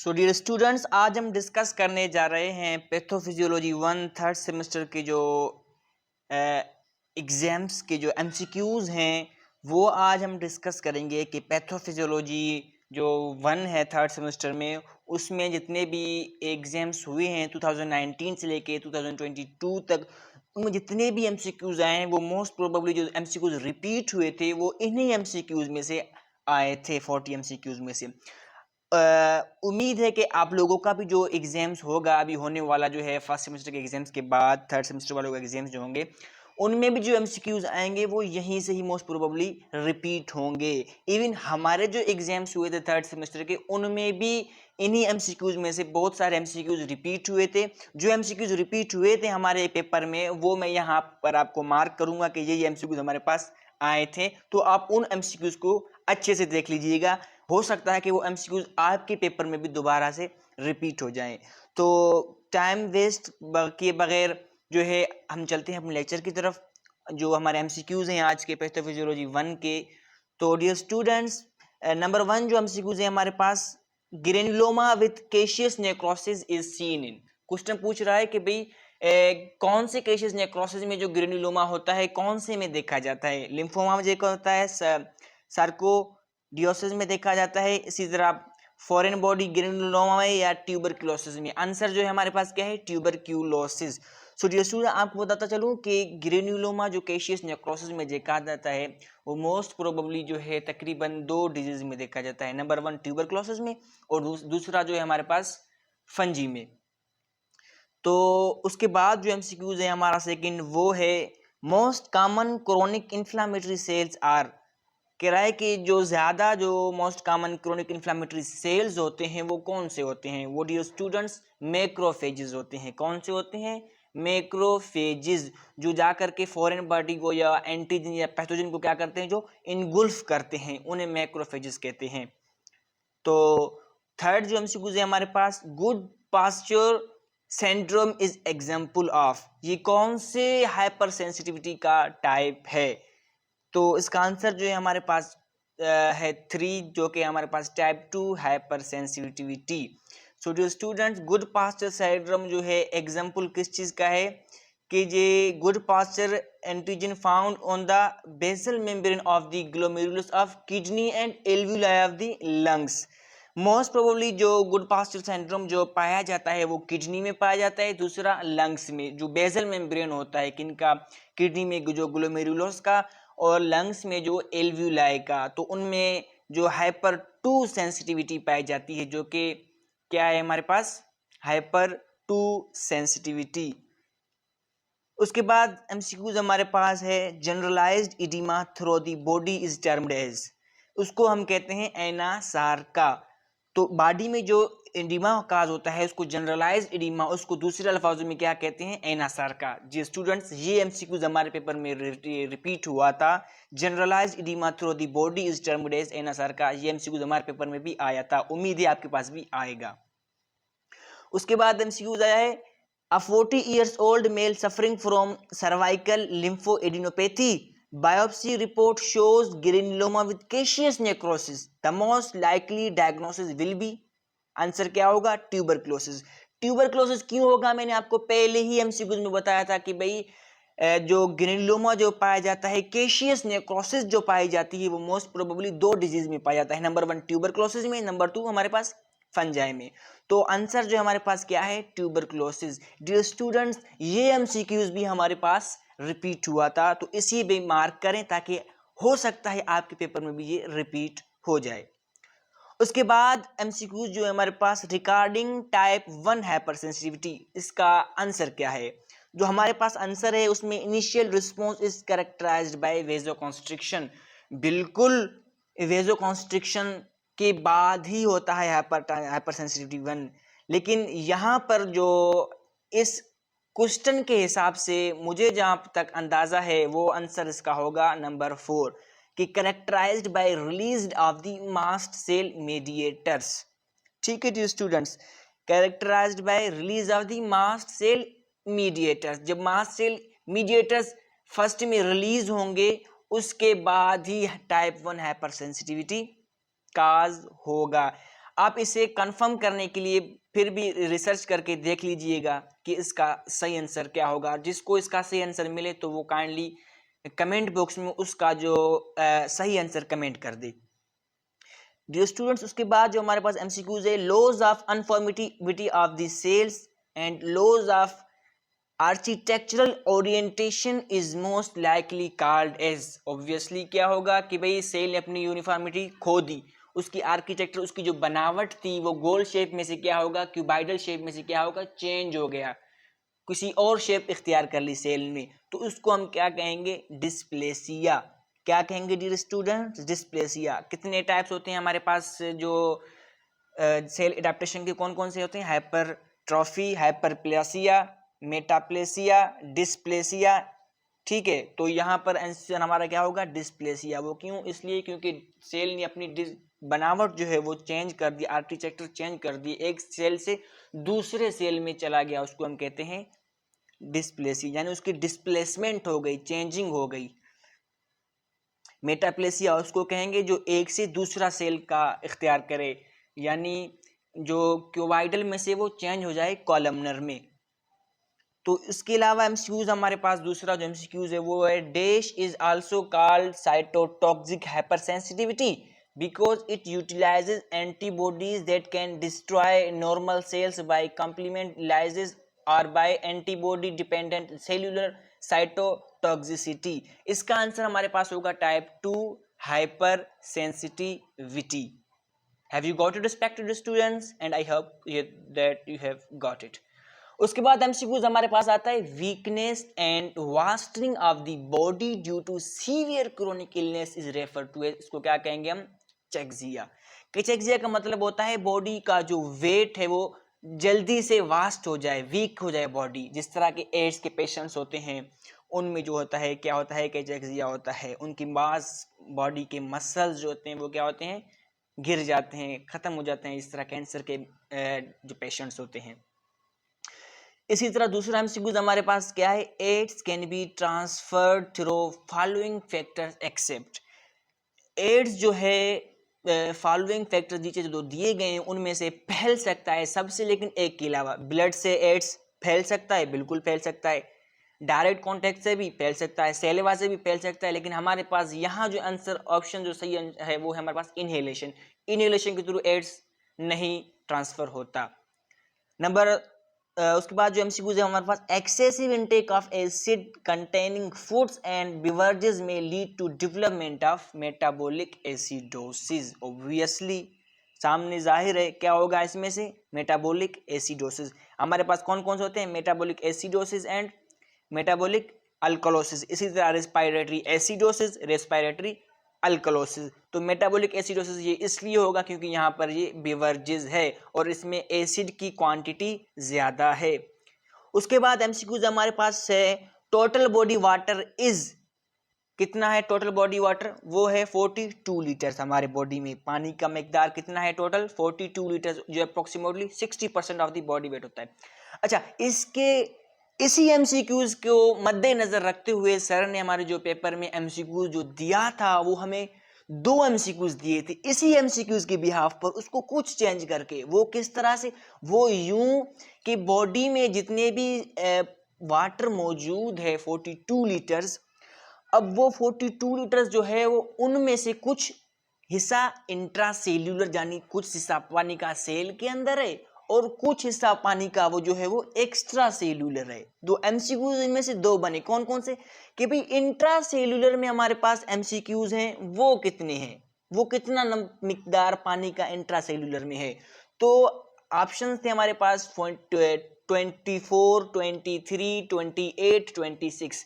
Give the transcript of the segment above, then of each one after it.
So dear students, आज हम discuss करने जा रहे हैं पैथोफिजियोलॉजी 1 थर्ड सेमेस्टर के जो एग्जाम्स के जो एमसीक्यूज हैं वो आज हम डिस्कस करेंगे कि पैथोफिजियोलॉजी जो 1 है थर्ड सेमेस्टर में उसमें जितने भी एग्जाम्स हुए हैं 2019 से लेके 2022 तक उनमें जितने भी एमसीक्यूज आए हैं वो मोस्ट प्रोबेबली जो एमसीक्यूज रिपीट हुए थे वो इन्हीं एमसीक्यूज में से आए थे 40 एमसीक्यूज में से। उम्मीद है कि आप लोगों का भी जो एग्जाम्स होगा अभी होने वाला जो है फर्स्ट सेमेस्टर के एग्जाम्स के बाद थर्ड सेमेस्टर वालों के एग्जाम्स जो होंगे उनमें भी जो एमसीक्यूज आएंगे वो यहीं से ही मोस्ट प्रोबेबली रिपीट होंगे। इवन हमारे जो एग्जाम्स हुए थे थर्ड सेमेस्टर के उनमें भी इन्हीं एमसीक्यूज में से बहुत सारे एमसीक्यूज रिपीट हुए थे। जो एमसीक्यूज रिपीट हुए थे हमारे पेपर में वो मैं यहाँ पर आपको मार्क करूंगा कि ये एमसीक्यूज हमारे पास आए थे, तो आप उन एमसीक्यूज को अच्छे से देख लीजिएगा। हो सकता है कि वो एमसीक्यूज आपके पेपर में भी दोबारा से रिपीट हो जाएं। तो टाइम वेस्ट किए बगैर जो है हम चलते हैं अपने लेक्चर की तरफ। जो हमारे एमसीक्यूज हैं आज के पैथोफिजियोलॉजी 1 के, तो डियर स्टूडेंट्स नंबर 1 जो एमसीक्यूज है हमारे पास, granuloma with caseous necrosis is seen in. Question पूछ रहा है कि भाई कौन से केशियस नेक्रोसिस में जो ग्रेनुलोमा होता है कौन से में देखा जाता है। लिम्फोमा में देखा होता है, सार्कोडियोसिस में देखा जाता है, इसी तरह फॉरेन बॉडी ग्रेनुलोमा में या ट्यूबरक्लोसिस में। आंसर जो है हमारे पास क्या है, ट्यूबरक्यूलोसिस। सो डियर स्टूडेंट आपको बताता चलूं कि ग्रेनुलोमा जो केशियस नेक्रोसिस में देखा जाता है वो मोस्ट प्रोबेबली जो है तकरीबन 2 डिजीज में देखा जाता है। नंबर 1 ट्यूबरक्लोसिस में और दूसरा जो है हमारे पास फंजी में। तो उसके बाद जो एमसीक्यूज है हमारा सेकंड वो है most common chronic inflammatory cells are. किराए के जो ज़्यादा जो most common chronic inflammatory cells होते हैं वो कौन से होते हैं। वो डियर स्टूडेंट्स मैक्रोफेजेस होते हैं। कौन से होते हैं, मैक्रोफेजेस, जो जा करके फॉरेन बॉडी को या एंटीजन या पैथोजन को क्या करते हैं, जो इनगुल्फ करते हैं, उन्हें मैक्रोफेजेस कहते हैं। तो थर्ड जो एमसीक्यूज है हमारे पास, Goodpasture syndrome is example of. ये कौन से हाइपर सेंसिटिविटी का टाइप है। तो इसका आंसर जो है हमारे पास है 3, जो कि हमारे पास टाइप 2 हाइपर सेंसिटिविटी। सो जो स्टूडेंट्स गुड पास्चर सिंड्रोम जो है एग्जाम्पल किस चीज़ का है कि ये Goodpasture antigen found on the basal membrane of the glomerulus of kidney and alveoli of the lungs. Most probably जो गुड पास्चर सिंड्रोम जो पाया जाता है वो किडनी में पाया जाता है, दूसरा लंग्स में। जो बेसल मेम्ब्रेन होता है किनका, किडनी में जो ग्लोमेरुलस का और लंग्स में जो एल्वियोलाई का, तो उनमें जो हाइपर 2 सेंसिटिविटी पाई जाती है, जो कि क्या है हमारे पास, हाइपर 2 सेंसिटिविटी। उसके बाद एमसीक्यूज हमारे पास है generalised oedema through the body is termed as. उसको हम कहते हैं एनासार्का। तो बॉडी में जो इडिमा काज होता है उसको जनरलाइज्ड इडिमा, उसको दूसरे अल्फाजों में क्या कहते हैं, एनासार्का। जी स्टूडेंट्स ये एमसीक्यूज हमारे पेपर में रिपीट हुआ था। Generalised oedema through the body is termed as anasarca, ये एमसीक्यूज हमारे पेपर में भी आया था, उम्मीद है आपके पास भी आएगा। उसके बाद एमसीक्यूज आया है A 40 years old male suffering from cervical lymphoadenopathy. Biopsy report shows granuloma with caseous necrosis. The most likely diagnosis will be, answer क्या होगा, ट्यूबरक्लोसिस। ट्यूबरक्लोसिस क्यों होगा, मैंने आपको पहले ही एमसीक्यूज में बताया था कि भाई जो ग्रेनुलोमा जो पाया जाता है, केशियस नेक्रोसिस जो पाई जाती है वो मोस्ट प्रोबेबली 2 डिजीज में पाया जाता है। नंबर 1 ट्यूबरक्लोसिस में, नंबर 2 हमारे पास फंजाई में। तो आंसर जो हमारे पास क्या है, ट्यूबरक्लोसिस। डियर स्टूडेंट्स ये एमसीक्यूज भी हमारे पास रिपीट हुआ था, तो इसी पे मार्क करें ताकि हो सकता है आपके पेपर में भी ये रिपीट हो जाए। उसके बाद एमसीक्यूज जो है हमारे पास रिगार्डिंग टाइप 1 हाइपर सेंसिटिविटी, इसका आंसर क्या है। जो हमारे पास आंसर है उसमें initial response is characterized by vasoconstriction. बिल्कुल वेजोकॉन्स्ट्रिक्शन के बाद ही होता है हाइपर सेंसिटिविटी 1। लेकिन यहाँ पर जो इस क्वेश्चन के हिसाब से मुझे जहाँ तक अंदाजा है वो आंसर इसका होगा नंबर 4 कि characterised by release of the mast cell mediators. ठीक है dear students, characterised by release of the mast cell mediators. जब मास्ट सेल मीडिएटर्स फर्स्ट में रिलीज होंगे उसके बाद ही टाइप 1 हाइपर सेंसिटिविटी काज होगा। आप इसे कंफर्म करने के लिए फिर भी रिसर्च करके देख लीजिएगा कि इसका सही आंसर क्या होगा। जिसको इसका सही आंसर मिले तो वो काइंडली कमेंट बॉक्स में उसका जो सही आंसर कमेंट कर दे। डियर स्टूडेंट्स, उसके बाद जो हमारे पास एमसीक्यूज है, loss of uniformity of the cells and loss of architectural orientation is most likely called as. Obviously क्या होगा कि भाई सेल ने अपनी यूनिफॉर्मिटी खो दी, उसकी आर्किटेक्चर, उसकी जो बनावट थी वो गोल शेप में से क्या होगा, क्यूबाइडल शेप में से क्या होगा, चेंज हो गया, किसी और शेप इख्तियार कर ली सेल में, तो उसको हम क्या कहेंगे, डिस्प्लेसिया। क्या कहेंगे डियर स्टूडेंट्स, डिस्प्लेसिया। कितने टाइप्स होते हैं हमारे पास जो सेल एडेप्टेशन के, कौन कौन से होते हैं, हाइपरट्रॉफी, हाइपरप्लेसिया, मेटाप्लेसिया, डिस्प्लेसिया। ठीक है, तो यहाँ पर आंसर हमारा क्या होगा, डिस्प्लेसिया। वो क्यों, इसलिए क्योंकि सेल ने अपनी बनावट जो है वो चेंज कर दी, आर्किटेक्चर चेंज कर दी, एक सेल से दूसरे सेल में चला गया, उसको हम कहते हैं डिस्प्लेसिया, यानी उसकी डिस्प्लेसमेंट हो गई, चेंजिंग हो गई। मेटाप्लेसिया उसको कहेंगे जो एक से दूसरा सेल का इख्तियार करे, यानी जो क्यूबाइडल में से वो चेंज हो जाए कॉलमनर में। तो इसके अलावा एमसीक्यूज हमारे पास दूसरा जो एमसीक्यूज है वो है, dash is also called cytotoxic hypersensitivity because it utilizes antibodies that can destroy normal cells by complement lysis or by antibody dependent cellular cytotoxicity। इसका आंसर हमारे पास होगा type 2 hyper sensitivity. Have you got it, respected students? And I hope that you have got it. उसके बाद MCQs हमारे पास आता है, weakness and wasting of the body due to severe chronic illness is refer to, इसको क्या कहेंगे हम, चेक्सिया। चेक्सिया का मतलब होता है बॉडी का जो वेट है वो जल्दी से वास्ट हो जाए, वीक हो जाए बॉडी। जिस तरह के एड्स के पेशेंट्स होते हैं उनमें जो होता है, क्या होता है, चेक्सिया होता है, उनकी मास बॉडी के मसल्स जो होते हैं वो क्या होते हैं, गिर जाते हैं, खत्म हो जाते हैं। इस तरह कैंसर के जो पेशेंट्स होते हैं। इसी तरह दूसरा एमसीक्यूज हमारे पास क्या है, AIDS can be transferred through following factors except. AIDS जो है फॉलोइंग फैक्टर्स नीचे जो दिए गए हैं उनमें से फैल सकता है सबसे, लेकिन एक के अलावा। ब्लड से एड्स फैल सकता है, बिल्कुल फैल सकता है, डायरेक्ट कॉन्टैक्ट से भी फैल सकता है, सेलेवा से भी फैल सकता है, लेकिन हमारे पास यहाँ जो आंसर ऑप्शन जो सही है वो है हमारे पास इनहेलेशन। इनहेलेशन के थ्रू एड्स नहीं ट्रांसफर होता। उसके बाद जो एमसीक्यूज है हमारे पास, excessive intake of acid containing foods and beverages may lead to development of metabolic acidosis. Obviously सामने जाहिर है क्या होगा इसमें से, मेटाबॉलिक एसिडोसिस। हमारे पास कौन कौन से होते हैं, metabolic acidosis and metabolic alkalosis. इसी तरह रेस्पिरेटरी एसिडोसिस, रेस्पिरेटरी अल्कलोसिस। तो मेटाबॉलिक एसिडोसिस ये इसलिए होगा क्योंकि यहाँ पर ये बेवरेजेस है और इसमें एसिड की क्वांटिटी ज्यादा है। उसके बाद एमसीक्यूज हमारे पास है, टोटल बॉडी वाटर इज, कितना है टोटल बॉडी वाटर, वो है 42 लीटर्स। हमारे बॉडी में पानी का मिकदार कितना है टोटल, 42 लीटर्स, जो approximately 60% of the body weight होता है। अच्छा, इसी एमसीक्यूज को मद्देनजर रखते हुए सर ने हमारे जो पेपर में एमसीक्यूज जो दिया था वो हमें 2 एमसीक्यूज दिए थे। इसी एमसीक्यूज के बिहाफ पर उसको कुछ चेंज करके, वो किस तरह से, वो यूं कि बॉडी में जितने भी वाटर मौजूद है 42 लीटर्स, अब वो 42 लीटर्स जो है वो उनमें से कुछ हिस्सा इंट्रासेल्यूलर, यानी कुछ हिस्सा पानी का सेल के अंदर है और कुछ हिस्सा पानी का वो जो है वो एक्स्ट्रा सेल्यूलर है। दो एमसीक्यूज इनमें से 2 बने, कौन कौन से, कि भाई इंट्रा सेल्यूलर में हमारे पास एमसीक्यूज हैं वो कितने हैं, वो कितना मिकदार पानी का इंट्रा सेल्यूलर में है। तो ऑप्शंस थे हमारे पास 24, 23, 28, 26।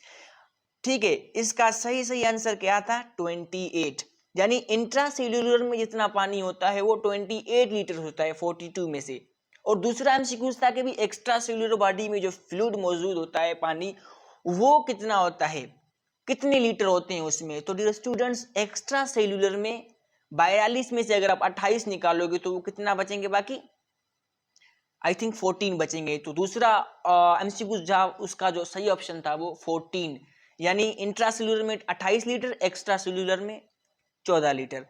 ठीक है, इसका सही आंसर क्या था, 28। यानी इंट्रा सेल्यूलर में जितना पानी होता है वो 28 लीटर होता है 42 में से। और दूसरा एमसीक्यू था कि भी एक्स्ट्रा सेल्यूलर बॉडी में जो फ्लूइड मौजूद होता है पानी, वो कितना होता है, कितने लीटर होते हैं उसमें। तो डियर स्टूडेंट्स, एक्स्ट्रा सेल्यूलर में 42 में से अगर आप 28 निकालोगे तो वो कितना बचेंगे, बाकी आई थिंक 14 बचेंगे। तो दूसरा एमसीक्यू जहाँ उसका जो सही ऑप्शन था वो 14, यानी इंट्रा सेल्यूलर में 28 लीटर, एक्स्ट्रा सेल्यूलर में 14 लीटर।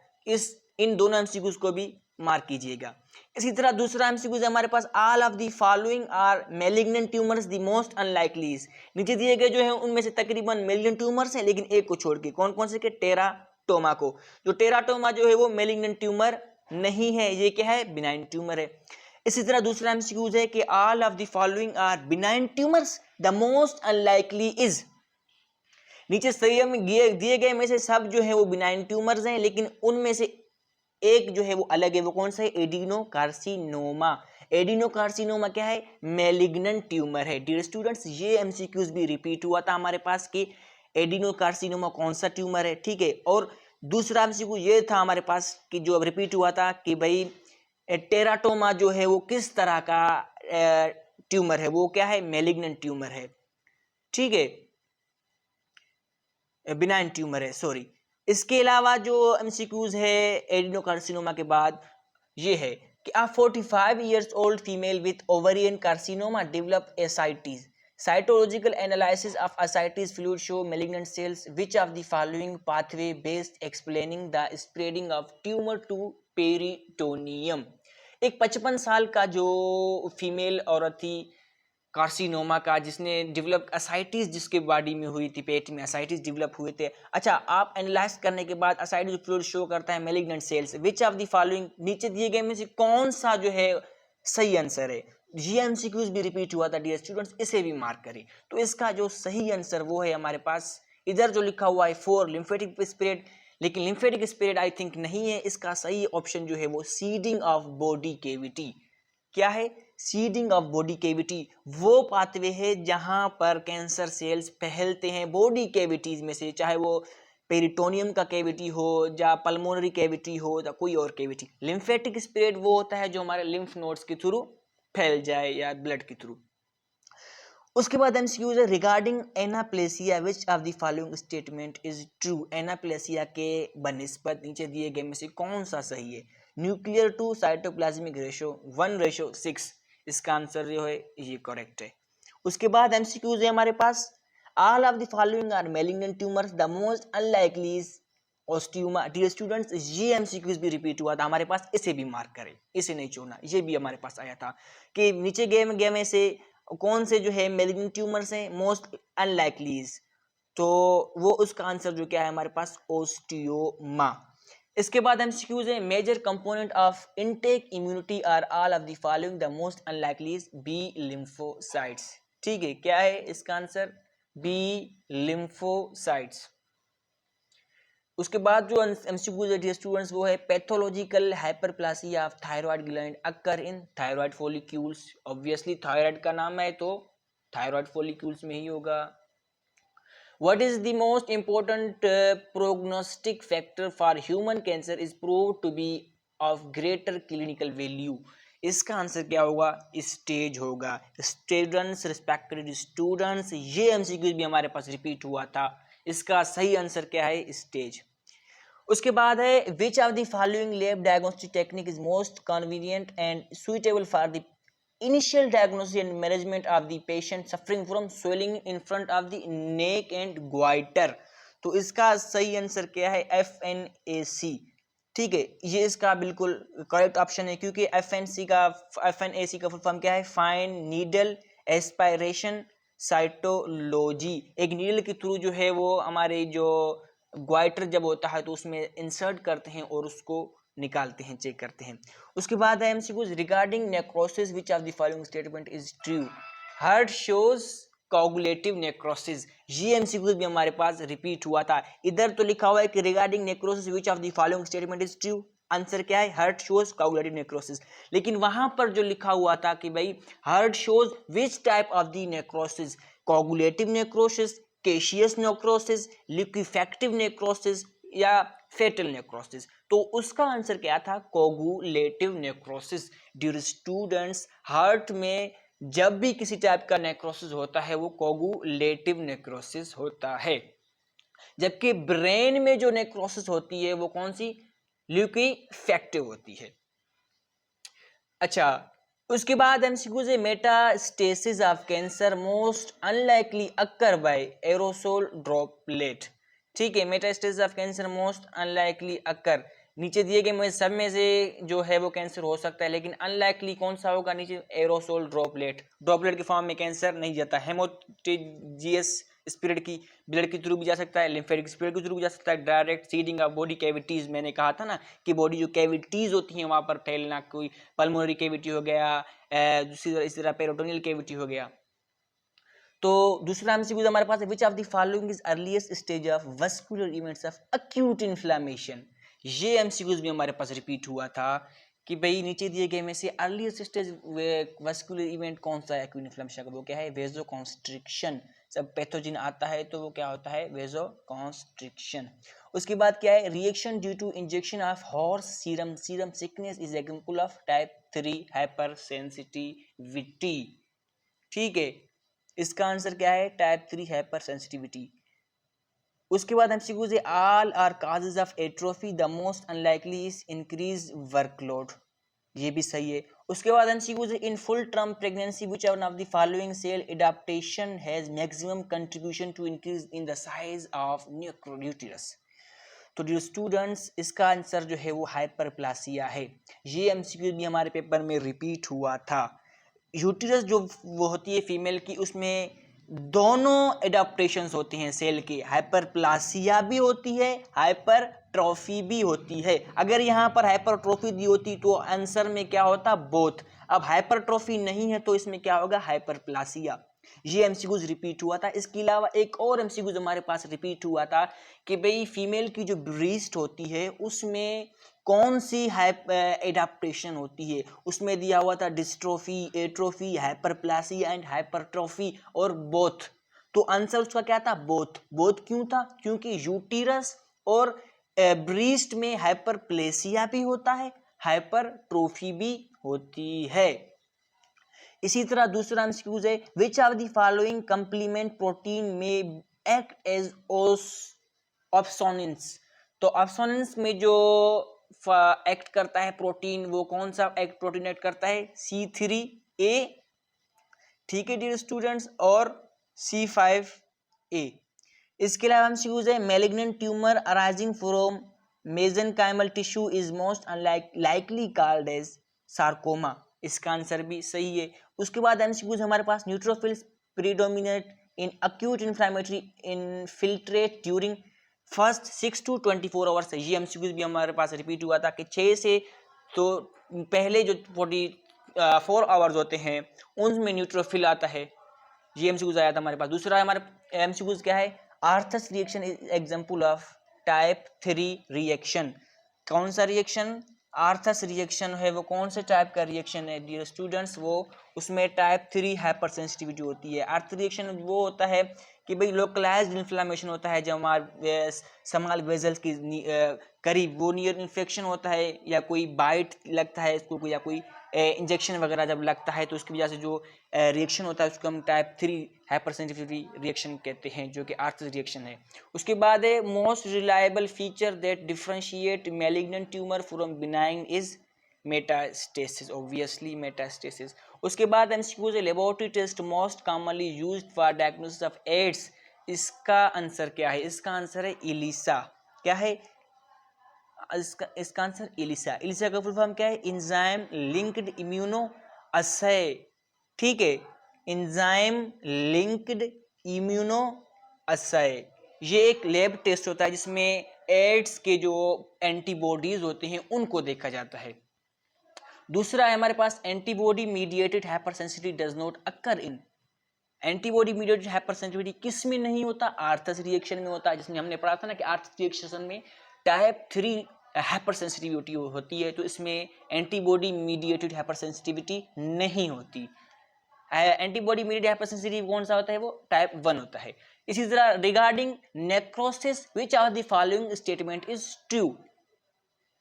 इन दोनों एमसीक्यूज को भी मार्क कीजिएगा। इसी तरह दूसरा एमसीक्यू हमारे पास, all of the following are malignant tumours the most unlikely is. नीचे दिए गए जो है उनमें से तकरीबन मैलिग्नेंट ट्यूमर्स हैं, लेकिन एक को छोड़ के। कौन कौन से के? टेराटोमा को। जो टेराटोमा जो है वो मैलिग्नेंट ट्यूमर नहीं है, ये क्या है? बिनाइन ट्यूमर है। इसी तरह दूसरा एमसीक्यू है कि all of the following are benign tumours the most unlikely is. नीचे सही में दिए गए में से सब जो है वो बिनाइन ट्यूमर्स हैं, लेकिन उनमें से एक जो है वो अलग है। वो कौन सा है? एडिनोकार्सिनोमा। एडिनोकार्सिनोमा क्या है? मैलिग्नेंट ट्यूमर है। डियर स्टूडेंट्स, ये एमसीक्यूज भी रिपीट हुआ था हमारे पास कि एडिनोकार्सिनोमा कौन सा ट्यूमर है, ठीक है। और दूसरा एमसीक्यू ये था हमारे पास कि जो अब रिपीट हुआ था कि भाई टेराटोमा जो है वो किस तरह का ट्यूमर है, वो क्या है? मैलिग्नेंट ट्यूमर है, ठीक है, बिनाइन ट्यूमर है, सॉरी। इसके अलावा जो एमसीक्यूज है एडिनोकार्सिनोमा के बाद ये है कि a 45 years old female with ovarian carcinoma develop ascites. Cytological analysis of ascites fluid show malignant cells. Which of the following pathway best explaining the spreading of tumor to peritoneum? एक 55 साल का जो female औरत थी carcinoma का, जिसने develop ascites जिसके body में हुई थी, पेट में असाइटिस डेवलप हुए थे। अच्छा, आप एनालाइज करने के बाद असाइटिस फ्लूइड शो करता है malignant sales. Which of the following, नीचे दिए गए में से कौन सा जो है सही आंसर है? ये एमसीक्यूज भी रिपीट हुआ था डियर स्टूडेंट्स, इसे भी मार्क करें। तो इसका जो सही आंसर वो है हमारे पास इधर जो लिखा हुआ है 4 लिम्फेटिक स्प्रेड, लेकिन लिम्फेटिक स्प्रेड आई थिंक नहीं है। इसका सही ऑप्शन जो है वो सीडिंग ऑफ बॉडी केविटी। क्या है? Seeding of body cavity. वो पाथवे है जहां पर कैंसर सेल्स फैलते हैं बॉडी केविटीज में से, चाहे वो पेरिटोनियम का केविटी हो या पल्मोनरी केविटी हो या कोई और केविटी। लिम्फेटिक स्प्रेड वो होता है जो हमारे लिम्फ नोड्स के थ्रू फैल जाए या ब्लड के थ्रू। उसके बाद एमसीक्यूज है regarding anaplasia which of the following statement is true. Anaplasia के बनिस्बत नीचे दिए गए में से कौन सा सही है? Nuclear to cytoplasmic ratio 1:6। इसका आंसर जो है ये करेक्ट है। उसके बाद एमसीक्यूज है हमारे पास, all of the following are malignant tumours the most unlikely is osteoma. Dear students, ये एमसीक्यूज भी रिपीट हुआ था हमारे पास, इसे भी मार्क करें, इसे नहीं छोड़ना। ये भी हमारे पास आया था कि नीचे गए में से कौन से जो है मैलिग्नेंट ट्यूमर्स हैं मोस्ट अनलाइकलीज, तो वो उसका आंसर जो क्या है हमारे पास? ओस्टियोमा। इसके बाद एमसीक्यूज है major component of innate immunity are all of the following the most unlikely is B lymphocytes. ठीक है, क्या है इसका आंसर? B lymphocytes. उसके बाद जो एमसीक्यूज है स्टूडेंट्स वो है pathological hyperplasia of thyroid gland occur in thyroid follicles. Obviously thyroid का नाम है तो थायराइड फॉलिक्यूल्स में ही होगा। What is the most important prognostic factor for human cancer is proved to be of greater clinical value? इसका answer क्या होगा? Stage होगा। स्टूडेंट्स, रिस्पेक्टेड स्टूडेंट्स, ये एमसीक्यूज भी हमारे पास रिपीट हुआ था। इसका सही आंसर क्या है? स्टेज। उसके बाद है विच of the following lab diagnostic technique is most convenient and suitable for the initial diagnosis and management of the patient suffering from swelling in front of the neck and goiter? तो इसका सही answer क्या है? FNAC। ठीक है, ये इसका बिल्कुल करेक्ट ऑप्शन है, क्योंकि FNAC का फुल फॉर्म क्या है? Fine needle aspiration cytology. एक नीडल के थ्रू जो है वो हमारे जो ग्वाइटर जब होता है तो उसमें इंसर्ट करते हैं और उसको निकालते हैं, चेक करते हैं। उसके बाद है MCQs regarding necrosis which of the following statement is true? Heart shows coagulative necrosis. ये एमसीक्यूज भी हमारे पास रिपीट हुआ था। इधर तो लिखा हुआ है कि regarding necrosis which of the following statement is true. Answer क्या है? Heart shows coagulative necrosis. लेकिन वहां पर जो लिखा हुआ था कि भाई heart shows which type of the necrosis, coagulative necrosis, caseous necrosis, liquefactive necrosis या फेटल नेक्रोसिस, तो उसका आंसर क्या था? Coagulative necrosis. Dear students, heart में जब भी किसी टाइप का नेक्रोसिस होता है वो कोगुलेटिव नेक्रोसिस होता है, जबकि ब्रेन में जो नेक्रोसिस होती है वो कौन सी? लिक्विफेक्टिव होती है। अच्छा, उसके बाद एमसीक्यूज है metastasis of cancer most unlikely occur by aerosol droplet. ठीक है, metastasis of cancer most unlikely occur नीचे दिए गए में सब में से जो है वो कैंसर हो सकता है, लेकिन अनलाइकली कौन सा होगा नीचे, एरोसोल ड्रॉपलेट, ड्रॉपलेट की फॉर्म में कैंसर नहीं जाता। हेमोटेजियस स्पिरिट की ब्लड के थ्रू भी जा सकता है, लिम्फेटिक स्पिरिट के थ्रू भी जा सकता है, direct seeding of body cavities, मैंने कहा था ना कि बॉडी जो कैविटीज होती हैं वहां पर फैलना, कोई पल्मोनरी कैविटी हो गया, इसी तरह पेरिटोनियल कैविटी हो गया। तो दूसरा एमसीक्यू हमारे पास है, विच of the following is earliest stage of vascular events of acute inflammation. ये एमसीक्यूज भी हमारे पास रिपीट हुआ था कि भाई नीचे दिए गए में से अर्लीस्ट स्टेज वस्कुलर इवेंट कौन सा है एक्यूट इन्फ्लेमेशन का, वो क्या है, वेजोकॉन्स्ट्रिक्शन। जब पैथोजन आता है तो वो क्या होता है, वेजोकॉन्स्ट्रिक्शन। उसके बाद क्या है, reaction due to injection of horse serum, serum sickness is example of type 3 hypersensitivity. ठीक है, इसका आंसर क्या है, टाइप 3 हाइपर सेंसिटिविटी। उसके बाद एमसीक्यू से, all are causes of atrophy, the most unlikely is increase workload, ये भी सही है। उसके बाद एमसीक्यू से, in full term pregnancy which one of the following cell adaptation has maximum contribution to increase in the size of nucleus. तो dear students, इसका answer जो है वो हाइपरप्लासिया है। ये एमसीक्यू भी हमारे पेपर में रिपीट हुआ था। यूटिरस जो वो होती है फीमेल की, उसमें दोनों एडाप्टेशंस होती हैं सेल की, हाइपरप्लासिया भी होती है, हाइपरट्रॉफी भी होती है। अगर यहाँ पर हाइपरट्रॉफी दी होती तो आंसर में क्या होता, बोथ। अब हाइपरट्रॉफी नहीं है तो इसमें क्या होगा, हाइपरप्लासिया। ये एमसीक्यूज रिपीट हुआ था। इसके अलावा एक और एमसीक्यूज हमारे पास रिपीट हुआ था कि भाई फीमेल की जो ब्रीस्ट होती है उसमें कौन सी एडाप्टेशन होती है। उसमें दिया हुआ था dystrophy, atrophy, hyperplasia and hypertrophy और बोथ। तो आंसर उसका क्या था, बोथ। बोथ क्यों था, क्योंकि यूटिरस और ब्रीस्ट में हाइपरप्लेसिया भी होता है, हाइपरट्रोफी भी होती है। इसी तरह दूसरा एमसीक्यूज है, विच of the following complement protein में एक्ट एज ऑप्सोनिन्स। तो ऑप्सोनिन्स में जो एक्ट करता है प्रोटीन, वो कौन सा एक्ट प्रोटीन एक्ट करता है, C3A, ठीक है डियर स्टूडेंट्स, और C5A। इसके अलावा एमसीक्यूज है, malignant tumour arising from mesenchymal tissue is most unlikely called as sarcoma. इसका आंसर भी सही है। उसके बाद एमसीक्यूज हमारे पास, neutrophils predominate in acute inflammatory infiltrate during first 6 to 24 hours. ये एमसीक्यूज भी हमारे पास रिपीट हुआ था कि 6 से तो पहले जो 44 आवर्स होते हैं उनमें न्यूट्रोफिल आता है। ये एमसीक्यूज आया था हमारे पास। दूसरा हमारे एमसीक्यूज क्या है, Arthus reaction is example of type 3 reaction. कौन सा रिएक्शन, आर्थस रिएक्शन है, वो कौन से टाइप का रिएक्शन है डियर स्टूडेंट्स, वो उसमें टाइप 3 हाइपर सेंसिटिविटी होती है। आर्थस रिएक्शन वो होता है कि भाई लोकलाइज्ड इन्फ्लेमेशन होता है, जब हमारे स्मॉल वेजल्स की करीब वो नियर इन्फेक्शन होता है, या कोई बाइट लगता है इसको, या कोई इंजेक्शन वगैरह जब लगता है तो उसकी वजह से जो रिएक्शन होता है उसको हम टाइप 3 हाइपर सेंसिटिविटी रिएक्शन कहते हैं, जो कि आर्थस रिएक्शन है। उसके बाद है, most reliable feature that differentiate malignant tumour from benign is metastasis, obviously metastasis. उसके बाद एमसीक्यूज है, laboratory test most commonly used for diagnosis of AIDS. इसका आंसर क्या है, इसका आंसर है इलिसा। क्या है इसका आंसर, इलिसा। इलिसा का फुल फॉर्म क्या है, एंजाइम लिंक्ड इम्यूनो असय। ठीक है, एंजाइम लिंक्ड इम्यूनो असय। ये एक लैब टेस्ट होता है जिसमें एड्स के जो एंटीबॉडीज होते हैं उनको देखा जाता है। दूसरा है हमारे पास, antibody mediated hypersensitivity does not occur in. Antibody mediated hypersensitivity किस में नहीं होता, आर्थस रिएक्शन में होता है, जिसमें हमने पढ़ा था ना कि आर्थस रिएक्शन में टाइप 3 हाइपरसेंसिटिविटी होती है, तो इसमें एंटीबॉडी मीडिएटेड हाइपरसेंसिटिविटी नहीं होती। एंटीबॉडी मीडिएटेड हाइपरसेंसिटिविटी कौन सा होता है, वो टाइप 1 होता है। इसी तरह regarding necrosis which of the following statement is true.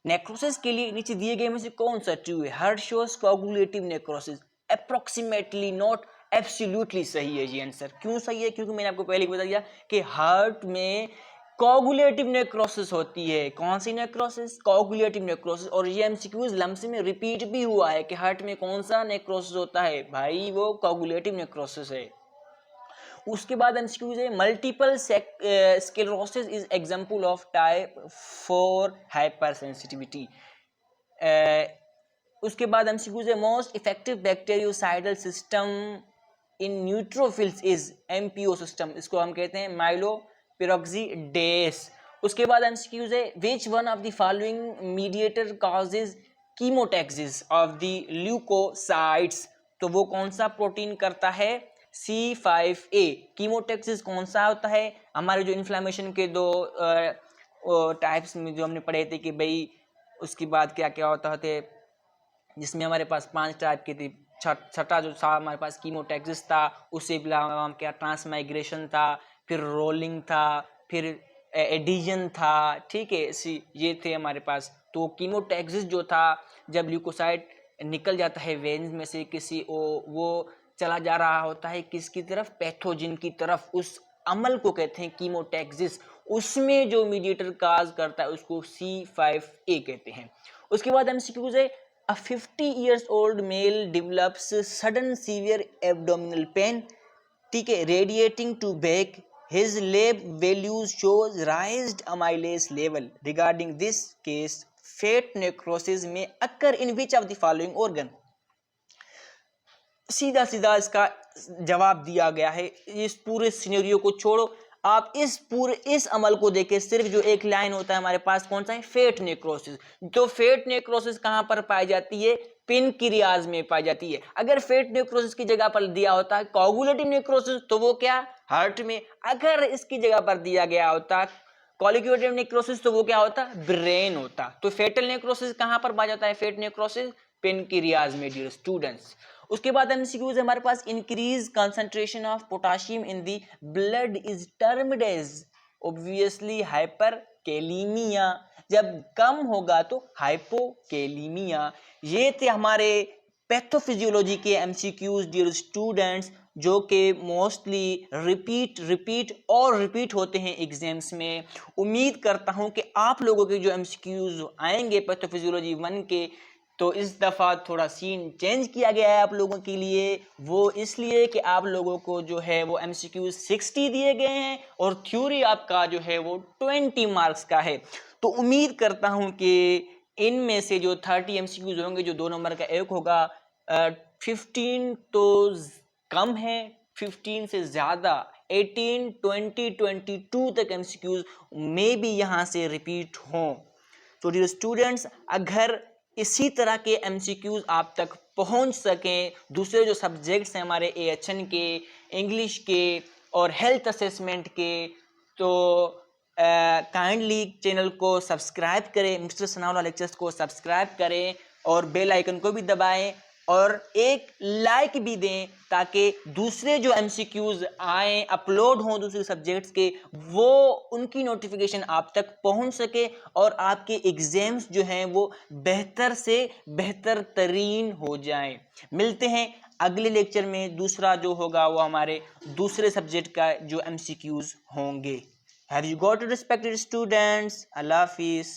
Necrosis के लिए नीचे दिए गए में से कौन सा ट्रू है, heart shows coagulative necrosis, approximately not absolutely सही है ये आंसर। क्यों सही है, क्योंकि मैंने आपको पहले ही बता दिया कि हार्ट में कोगुलेटिव नेक्रोसिस होती है। कौन सी नेक्रोसिस, कोगुलेटिव नेक्रोसिस। और ये एमसीक्यूज लम्स में रिपीट भी हुआ है कि हार्ट में कौन सा नेक्रोसिस होता है, भाई वो कोगुलेटिव नेक्रोसिस है। उसके बाद एमसीक्यूज है multiple sclerosis is example of type 4 hypersensitivity. उसके बाद एमसीक्यूज है most effective bactericidal system in neutrophils is MPO system, इसको हम कहते हैं माइलोपेरोक्सीडेस। उसके बाद एमसीक्यूज है which one of the following mediator causes chemotaxis of the leukocytes, तो वो कौन सा प्रोटीन करता है C5a। कीमोटैक्सिस कौन सा होता है, हमारे जो इन्फ्लेमेशन के दो टाइप्स में जो हमने पढ़े थे कि भाई उसके बाद क्या क्या होता है, जिसमें हमारे पास 5 टाइप की थी। छठा जो था हमारे पास कीमोटैक्सिस था, उससे हम क्या ट्रांसमाइग्रेशन था, फिर रोलिंग था, फिर एडिजन था, ठीक है, ये थे हमारे पास। तो कीमोटैक्सिस जो था जब ल्यूकोसाइट निकल जाता है वेन्स में से किसी वो चला जा रहा होता है किसकी तरफ, पैथोजिन की तरफ, उस अमल को कहते हैं कीमोटैक्सिस। उसमें जो मीडिएटर काज करता है उसको C5a कहते हैं। उसके बाद एमसीक्यूज है A 50 years old male develops sudden severe abdominal pain, ठीक है, radiating to back. His lab values shows raised amylase level. Regarding this case, fat necrosis may occur in which of the following organ? सीधा सीधा इसका जवाब दिया गया है। इस पूरे सिनेरियो को छोड़ो, आप इस अमल को देखें, सिर्फ जो एक लाइन होता है हमारे पास कौन सा है, फेट नेक्रोसिस। तो फेट नेक्रोसिस कहां पर पाई जाती है, पेनक्रियाज में पाई जाती है। अगर फेट नेक्रोसिस की जगह पर दिया होता है कोगुलेटिव नेक्रोसिस तो वो क्या, हार्ट में। अगर इसकी जगह पर दिया गया होता कॉलिक्यूलेटिव नेक्रोसिस तो वो क्या होता, ब्रेन होता। तो फेटल नेक्रोसिस कहां पर पाया जाता है, फेट नेक्रोसिस पेनक्रियाज में, डियर स्टूडेंट्स। उसके बाद एमसीक्यूज हमारे पास increase concentration of potassium in the blood is termed as obviously hyperkalaemia, जब कम होगा तो हाइपोकैलीमिया। ये थे हमारे पैथोफिजियोलॉजी के एमसीक्यूज डियर स्टूडेंट्स, जो कि मोस्टली रिपीट होते हैं एग्जाम्स में। उम्मीद करता हूं कि आप लोगों के जो एमसीक्यूज आएंगे पैथोफिजियोलॉजी 1 के, तो इस दफ़ा थोड़ा सीन चेंज किया गया है आप लोगों के लिए। वो इसलिए कि आप लोगों को जो है वो एमसीक्यूज 60 दिए गए हैं और थ्योरी आपका जो है वो 20 मार्क्स का है। तो उम्मीद करता हूं कि इनमें से जो 30 एमसीक्यूज होंगे, जो 2 नंबर का एक होगा, 15 तो कम है, 15 से ज़्यादा 18, 20, 22 तक एमसीक्यूज में भी यहाँ से रिपीट हों। तो डियर स्टूडेंट्स, अगर इसी तरह के एमसीक्यूज आप तक पहुंच सकें दूसरे जो सब्जेक्ट्स हैं हमारे AHN के, इंग्लिश के और हेल्थ असेसमेंट के, तो काइंडली चैनल को सब्सक्राइब करें, मिस्टर सनाउल्लाह लेक्चर्स को सब्सक्राइब करें और बेल आइकन को भी दबाएं और एक लाइक भी दें, ताकि दूसरे जो एमसीक्यूज आए अपलोड हों दूसरे सब्जेक्ट्स के, वो उनकी नोटिफिकेशन आप तक पहुंच सके और आपके एग्जाम्स जो हैं वो बेहतर से बेहतर तरीन हो जाएं। मिलते हैं अगले लेक्चर में, दूसरा जो होगा वो हमारे दूसरे सब्जेक्ट का जो एमसीक्यूज होंगे। Have you got respected students, अल्लाह हाफिज़।